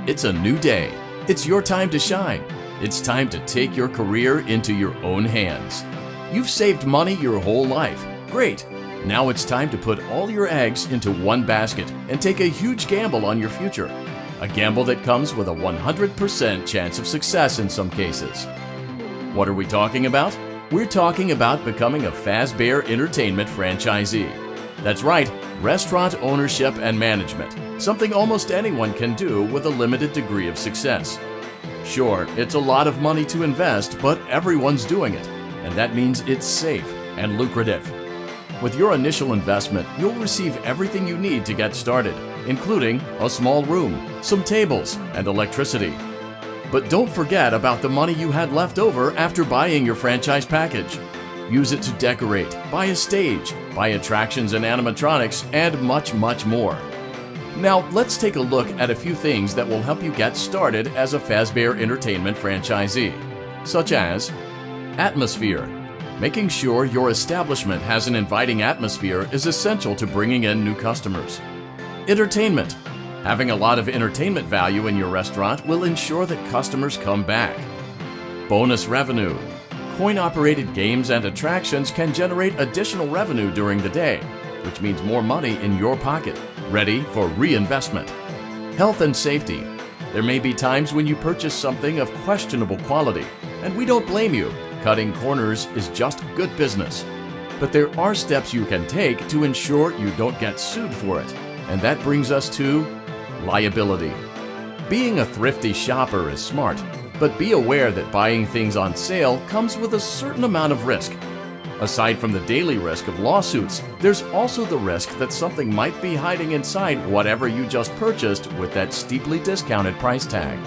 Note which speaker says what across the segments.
Speaker 1: It's a new day. It's your time to shine. It's time to take your career into your own hands. You've saved money your whole life. Great. Now it's time to put all your eggs into one basket and take a huge gamble on your future. A gamble that comes with a 100% chance of success in some cases. What are we talking about? We're talking about becoming a Fazbear Entertainment franchisee. That's right, restaurant ownership and management, something almost anyone can do with a limited degree of success. Sure, it's a lot of money to invest, but everyone's doing it, and that means it's safe and lucrative. With your initial investment, you'll receive everything you need to get started, including a small room, some tables, and electricity. But don't forget about the money you had left over after buying your franchise package. Use it to decorate, buy a stage, buy attractions and animatronics, and much, much more. Now, let's take a look at a few things that will help you get started as a Fazbear Entertainment franchisee, such as atmosphere. Making sure your establishment has an inviting atmosphere is essential to bringing in new customers. Entertainment. Having a lot of entertainment value in your restaurant will ensure that customers come back. Bonus revenue. Coin-operated games and attractions can generate additional revenue during the day, which means more money in your pocket, ready for reinvestment. Health and safety. There may be times when you purchase something of questionable quality, and we don't blame you. Cutting corners is just good business. But there are steps you can take to ensure you don't get sued for it, and that brings us to liability. Being a thrifty shopper is smart, but be aware that buying things on sale comes with a certain amount of risk. Aside from the daily risk of lawsuits, there's also the risk that something might be hiding inside whatever you just purchased with that steeply discounted price tag.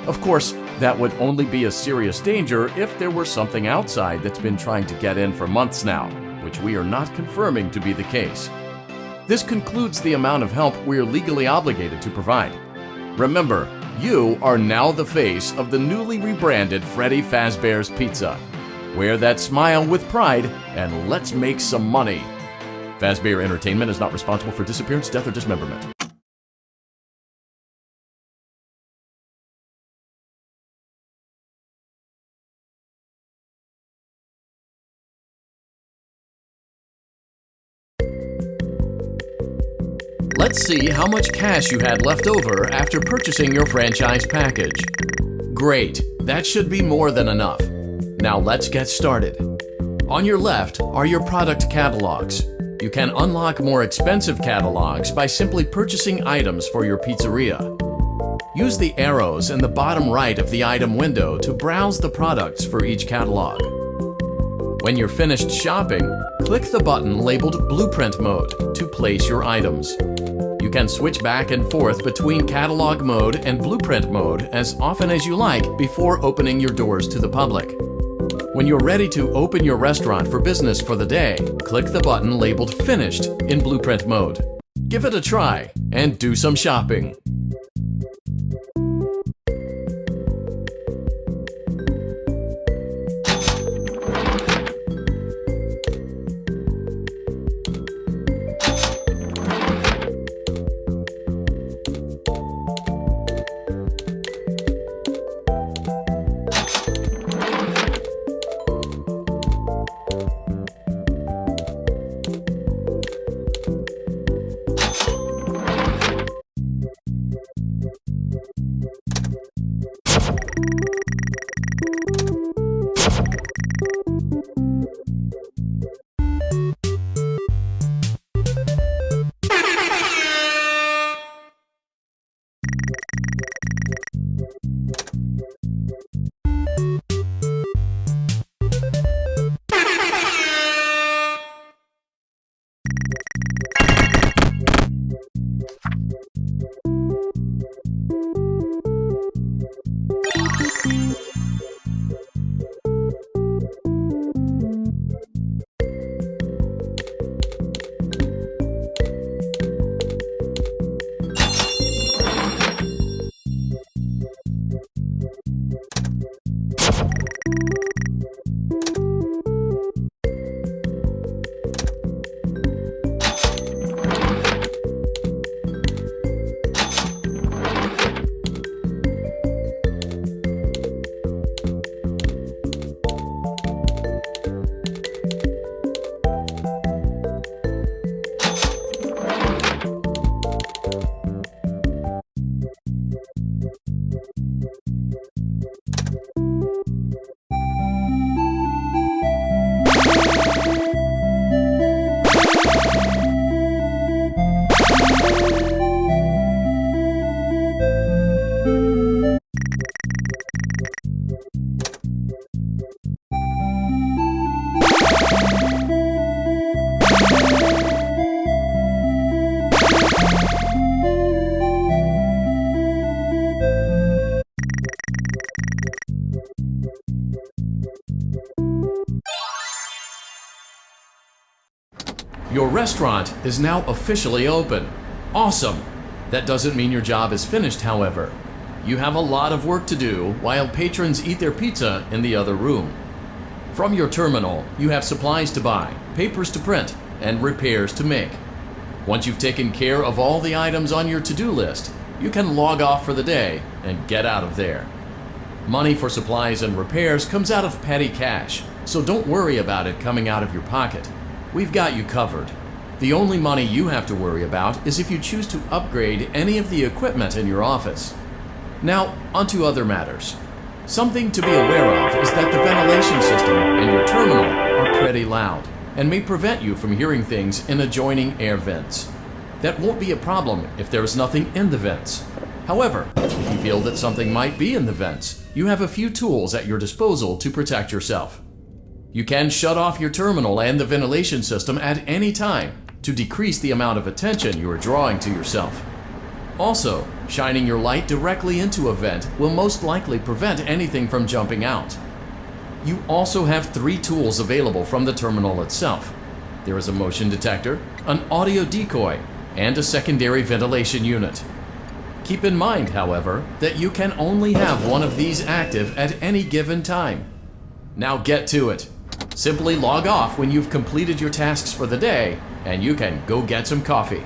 Speaker 1: Of course, that would only be a serious danger if there were something outside that's been trying to get in for months now, which we are not confirming to be the case. This concludes the amount of help we're legally obligated to provide. Remember, you are now the face of the newly rebranded Freddy Fazbear's Pizza. Wear that smile with pride and let's make some money. Fazbear Entertainment is not responsible for disappearance, death, or dismemberment. Let's see how much cash you had left over after purchasing your franchise package. Great, that should be more than enough. Now let's get started. On your left are your product catalogs. You can unlock more expensive catalogs by simply purchasing items for your pizzeria. Use the arrows in the bottom right of the item window to browse the products for each catalog. When you're finished shopping, click the button labeled Blueprint Mode to place your items. You can switch back and forth between Catalog Mode and Blueprint Mode as often as you like before opening your doors to the public. When you're ready to open your restaurant for business for the day, click the button labeled Finished in Blueprint Mode. Give it a try and do some shopping. Your restaurant is now officially open. Awesome! That doesn't mean your job is finished, however. You have a lot of work to do while patrons eat their pizza in the other room. From your terminal, you have supplies to buy, papers to print, and repairs to make. Once you've taken care of all the items on your to-do list, you can log off for the day and get out of there. Money for supplies and repairs comes out of petty cash, so don't worry about it coming out of your pocket. We've got you covered. The only money you have to worry about is if you choose to upgrade any of the equipment in your office. Now, onto other matters. Something to be aware of is that the ventilation system and your terminal are pretty loud and may prevent you from hearing things in adjoining air vents. That won't be a problem if there is nothing in the vents. However, if you feel that something might be in the vents, you have a few tools at your disposal to protect yourself. You can shut off your terminal and the ventilation system at any time to decrease the amount of attention you are drawing to yourself. Also, shining your light directly into a vent will most likely prevent anything from jumping out. You also have 3 tools available from the terminal itself. There is a motion detector, an audio decoy, and a secondary ventilation unit. Keep in mind, however, that you can only have one of these active at any given time. Now get to it. Simply log off when you've completed your tasks for the day, and you can go get some coffee.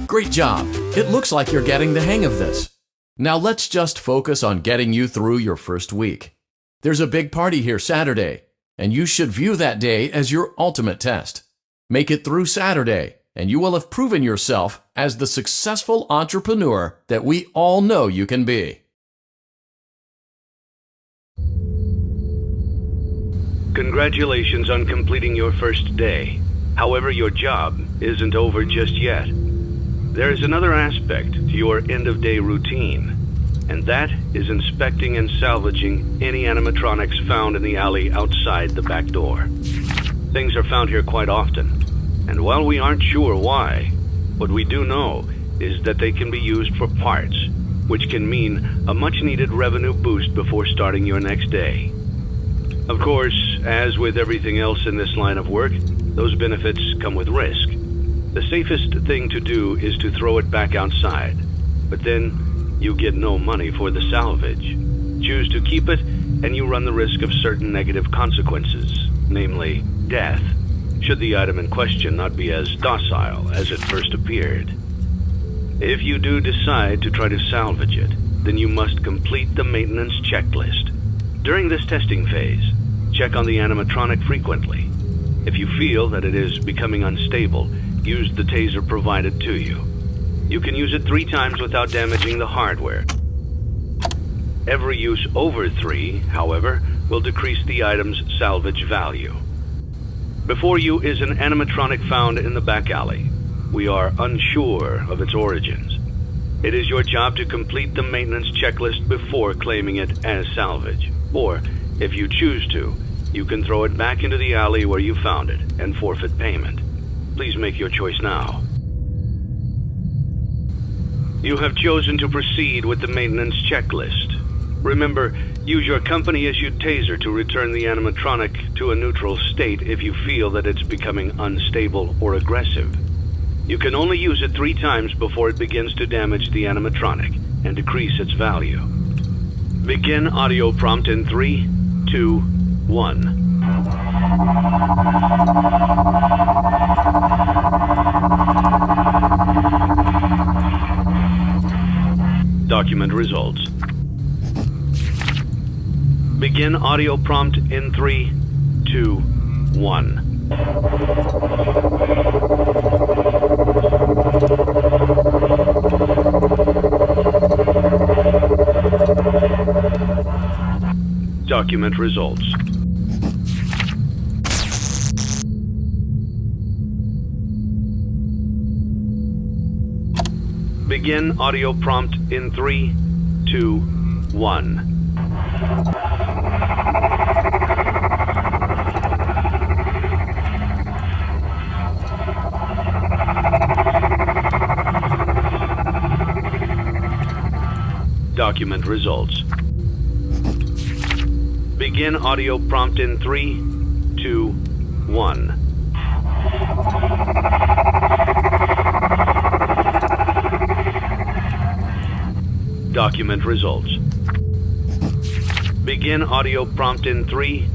Speaker 1: Great job! It looks like you're getting the hang of this. Now let's just focus on getting you through your first week. There's a big party here Saturday, and you should view that day as your ultimate test. Make it through Saturday, and you will have proven yourself as the successful entrepreneur that we all know you can be.
Speaker 2: Congratulations on completing your first day. However, your job isn't over just yet. There is another aspect to your end-of-day routine, and that is inspecting and salvaging any animatronics found in the alley outside the back door. Things are found here quite often, and while we aren't sure why, what we do know is that they can be used for parts, which can mean a much-needed revenue boost before starting your next day. Of course, as with everything else in this line of work, those benefits come with risk. The safest thing to do is to throw it back outside, but then you get no money for the salvage. Choose to keep it, and you run the risk of certain negative consequences, namely death, should the item in question not be as docile as it first appeared. If you do decide to try to salvage it, then you must complete the maintenance checklist. During this testing phase, check on the animatronic frequently. If you feel that it is becoming unstable, use the taser provided to you. You can use it 3 times without damaging the hardware. Every use over 3, however, will decrease the item's salvage value. Before you is an animatronic found in the back alley. We are unsure of its origins. It is your job to complete the maintenance checklist before claiming it as salvage. Or, if you choose to, you can throw it back into the alley where you found it and forfeit payment. Please make your choice now. You have chosen to proceed with the maintenance checklist. Remember, use your company-issued taser to return the animatronic to a neutral state if you feel that it's becoming unstable or aggressive. You can only use it 3 times before it begins to damage the animatronic and decrease its value. Begin audio prompt in 3, 2, 1. Document results. Begin audio prompt in 3, 2, 1. Document results. Begin audio prompt in 3, 2, 1. Document results. Begin audio prompt in 3, 2, 1. Document results. Begin audio prompt in 3,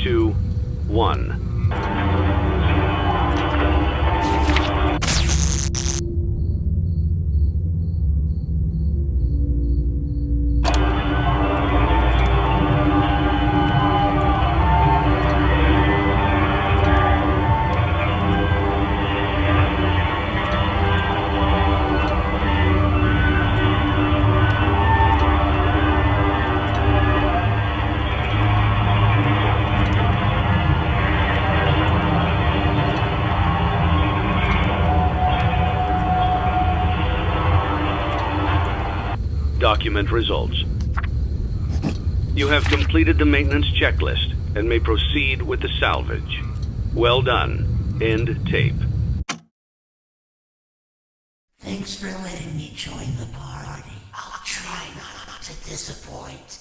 Speaker 2: 2, 1. Document results. You have completed the maintenance checklist and may proceed with the salvage. Well done. End tape.
Speaker 3: Thanks for letting me join the party. I'll try not to disappoint.